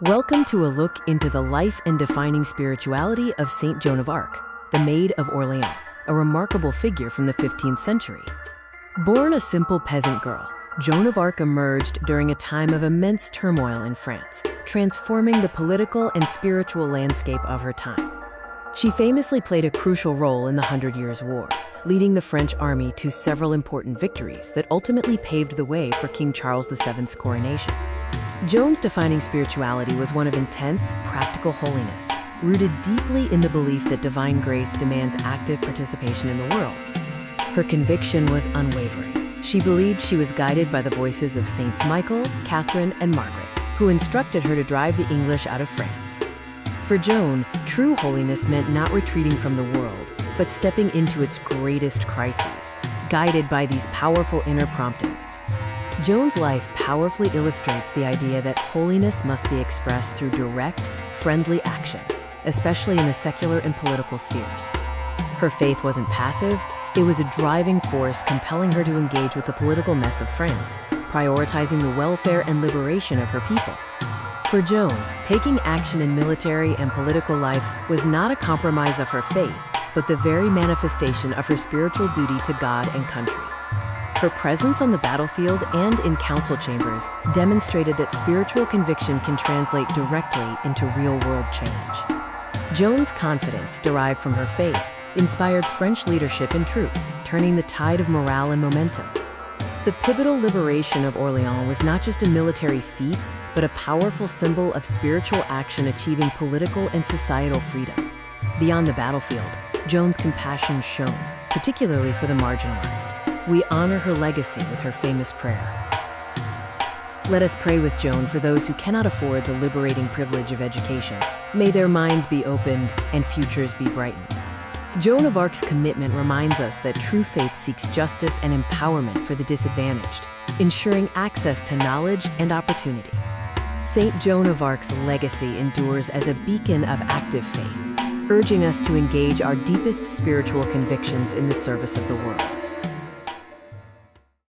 Welcome to a look into the life and defining spirituality of Saint Joan of Arc, the Maid of Orleans, a remarkable figure from the 15th century. Born a simple peasant girl, Joan of Arc emerged during a time of immense turmoil in France, transforming the political and spiritual landscape of her time. She famously played a crucial role in the Hundred Years' War, leading the French army to several important victories that ultimately paved the way for King Charles VII's coronation. Joan's defining spirituality was one of intense, practical holiness, rooted deeply in the belief that divine grace demands active participation in the world. Her conviction was unwavering. She believed she was guided by the voices of Saints Michael, Catherine, and Margaret, who instructed her to drive the English out of France. For Joan, true holiness meant not retreating from the world, but stepping into its greatest crises, guided by these powerful inner promptings. Joan's life powerfully illustrates the idea that holiness must be expressed through direct, friendly action, especially in the secular and political spheres. Her faith wasn't passive, it was a driving force compelling her to engage with the political mess of France, prioritizing the welfare and liberation of her people. For Joan, taking action in military and political life was not a compromise of her faith, but the very manifestation of her spiritual duty to God and country. Her presence on the battlefield and in council chambers demonstrated that spiritual conviction can translate directly into real-world change. Joan's confidence, derived from her faith, inspired French leadership and troops, turning the tide of morale and momentum. The pivotal liberation of Orleans was not just a military feat, but a powerful symbol of spiritual action achieving political and societal freedom. Beyond the battlefield, Joan's compassion shone, particularly for the marginalized. We honor her legacy with her famous prayer. Let us pray with Joan for those who cannot afford the liberating privilege of education. May their minds be opened and futures be brightened. Joan of Arc's commitment reminds us that true faith seeks justice and empowerment for the disadvantaged, ensuring access to knowledge and opportunity. Saint Joan of Arc's legacy endures as a beacon of active faith, urging us to engage our deepest spiritual convictions in the service of the world.